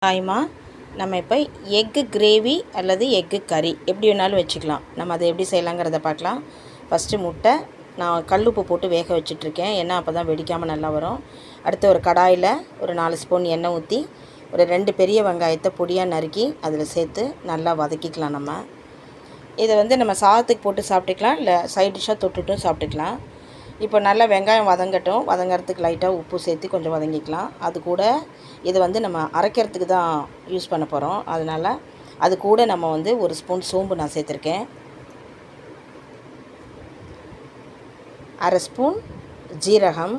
காய்மா நம்ம இப்போ egg gravy அல்லது எக்கு கறி எப்படி வேணாலும் வச்சுக்கலாம். நம்ம அதை எப்படி செய்யலாங்கிறத பார்க்கலாம். ஃபஸ்ட்டு முட்டை நான் கல்லுப்பு போட்டு வேக வச்சிட்ருக்கேன். எண்ணெய் அப்போ தான் வெடிக்காமல் நல்லா வரும். அடுத்து ஒரு கடாயில் ஒரு 4 ஸ்பூன் எண்ணெய் ஊற்றி ஒரு 2 பெரிய வெங்காயத்தை பொடியாக நறுக்கி அதில் சேர்த்து நல்லா வதக்கிக்கலாம். இதை நம்ம சாதத்துக்கு போட்டு சாப்பிட்டுக்கலாம், இல்லை சைட் டிஷ்ஷாக தொட்டுட்டும் சாப்பிட்டுக்கலாம். இப்போ நல்லா வெங்காயம் வதங்கிறதுக்கு லைட்டாக உப்பு சேர்த்து கொஞ்சம் வதங்கிக்கலாம். அது கூட இது நம்ம அரைக்கிறதுக்கு தான் யூஸ் பண்ண போகிறோம். அதனால் அது கூட நம்ம ஒரு ஸ்பூன் சோம்பு நான் சேர்த்துருக்கேன். 1/2 ஸ்பூன் ஜீரகம்,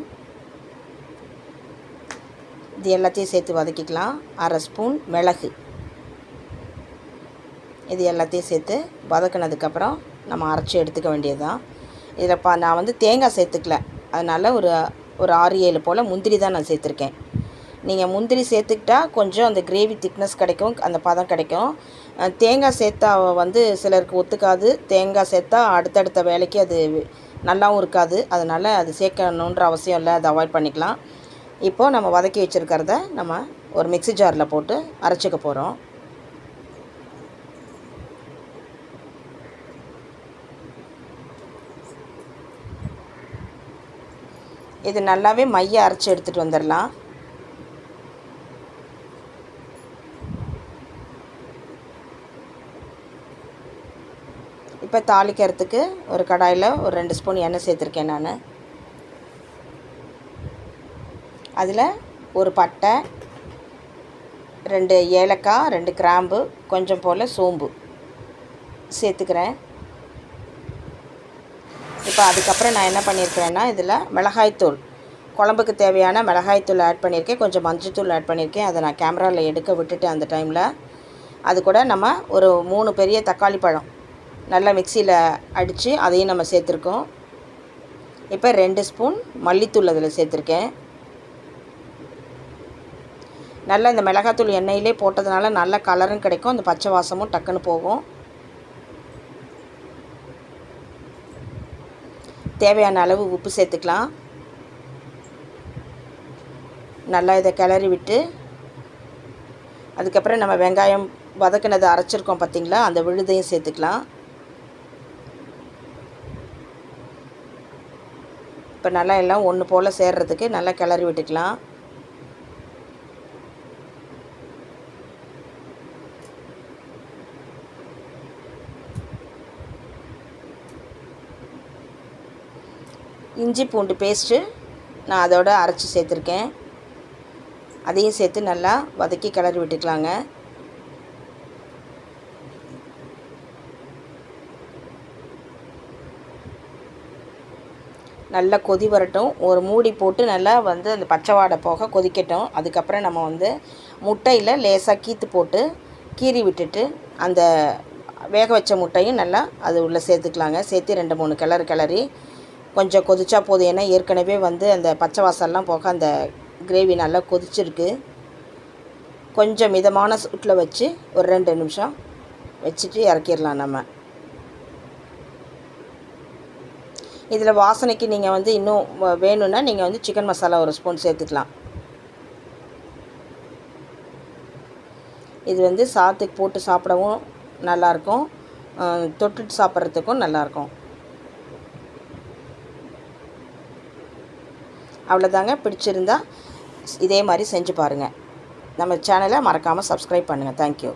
இது எல்லாத்தையும் சேர்த்து வதக்கிக்கலாம். 1/2 ஸ்பூன் மிளகு, இது எல்லாத்தையும் சேர்த்து வதக்கினதுக்கப்புறம் நம்ம அரைச்சி எடுத்துக்க வேண்டியது தான். இதில் நான் தேங்காய் சேர்த்துக்கல, அதனால் ஒரு 6-7 போல் முந்திரி தான் நான் சேர்த்துருக்கேன். நீங்கள் முந்திரி சேர்த்துக்கிட்டா கொஞ்சம் அந்த கிரேவி திக்னஸ் கிடைக்கும், அந்த பதம் கிடைக்கும். தேங்காய் சேர்த்தா சிலருக்கு ஒத்துக்காது. தேங்காய் சேர்த்தா அடுத்தடுத்த வேலைக்கு அது நல்லாவும் இருக்காது. அதனால் அது சேர்க்கணுன்ற அவசியம் இல்லை, அதை அவாய்ட் பண்ணிக்கலாம். இப்போது நம்ம வதக்கி வச்சுருக்கிறத நம்ம ஒரு மிக்ஸி ஜாரில் போட்டு அரைச்சிக்க போகிறோம். இது நல்லாவே மைய அரைச்சி எடுத்துகிட்டு வந்துடலாம். இப்போ தாளிக்கிறதுக்கு ஒரு கடாயில் ஒரு 2 ஸ்பூன் எண்ணெய் சேர்த்துருக்கேன் நான். அதில் ஒரு பட்டை, 2 ஏலக்காய், 2 கிராம்பு, கொஞ்சம் போல் சோம்பு சேர்த்துக்கிறேன். இப்போ அதுக்கப்புறம் நான் என்ன பண்ணியிருக்கிறேன்னா, இதில் மிளகாய்த்தூள், குழம்புக்கு தேவையான மிளகாய்த்தூள் ஆட் பண்ணியிருக்கேன். கொஞ்சம் மஞ்சத்தூள் ஆட் பண்ணியிருக்கேன். அதை நான் கேமராவில் எடுக்க விட்டுட்டேன் அந்த டைமில். அது கூட நம்ம ஒரு 3 பெரிய தக்காளி பழம் நல்லா மிக்சியில் அடித்து அதையும் நம்ம சேர்த்துருக்கோம். இப்போ 2 ஸ்பூன் மல்லித்தூள் அதில் சேர்த்துருக்கேன். நல்லா இந்த மிளகாய்த்தூள் எண்ணெயிலே போட்டதுனால நல்ல கலரும் கிடைக்கும், அந்த பச்சை வாசமும் டக்குன்னு போகும். தேவையான அளவு உப்பு சேர்த்துக்கலாம். நல்லா இதை கிளறி விட்டு அதுக்கப்புறம் நம்ம வெங்காயம் வதக்கினதை அரைச்சிருக்கோம் பார்த்திங்களா, அந்த விழுதையும் சேர்த்துக்கலாம். இப்போ நல்லா எல்லாம் ஒன்று போல் சேர்றதுக்கு நல்லா கிளறி விட்டுக்கலாம். இஞ்சி பூண்டு பேஸ்ட்டு நான் அதோட அரைச்சி சேர்த்துருக்கேன். அதையும் சேர்த்து நல்லா வதக்கி கிளறி விட்டுக்கலாங்க. நல்லா கொதி வரட்டும். ஒரு மூடி போட்டு நல்லா அந்த பச்சை வாடை போக கொதிக்கட்டும். அதுக்கப்புறம் நம்ம முட்டையில் லேசாக கீத்து போட்டு கீறி விட்டுட்டு அந்த வேக வச்ச முட்டையும் நல்லா அது உள்ளே சேர்த்துக்கலாங்க. சேர்த்து 2-3 கிளறி கொஞ்சம் கொதிச்சா போதும். ஏன்னா ஏற்கனவே அந்த பச்சை வாசல்லாம் போக அந்த கிரேவி நல்லா கொதிச்சிருக்கு. கொஞ்சம் மிதமான சூட்டில் வச்சு ஒரு 2 நிமிஷம் வச்சுட்டு இறக்கிடலாம். நம்ம இதில் வாசனைக்கு நீங்கள் இன்னும் வேணும்னா நீங்கள் சிக்கன் மசாலா ஒரு ஸ்பூன் சேர்த்துக்கலாம். இது சாதத்துக்கு போட்டு சாப்பிடவும் நல்லாயிருக்கும், தொட்டுட்டு சாப்பிட்றதுக்கும் நல்லாயிருக்கும். அவ்வளோதாங்க. பிடிச்சிருந்தா இதே மாதிரி செஞ்சு பாருங்கள். நம்ம சேனலை மறக்காமல் சப்ஸ்கிரைப் பண்ணுங்கள். தேங்க்யூ.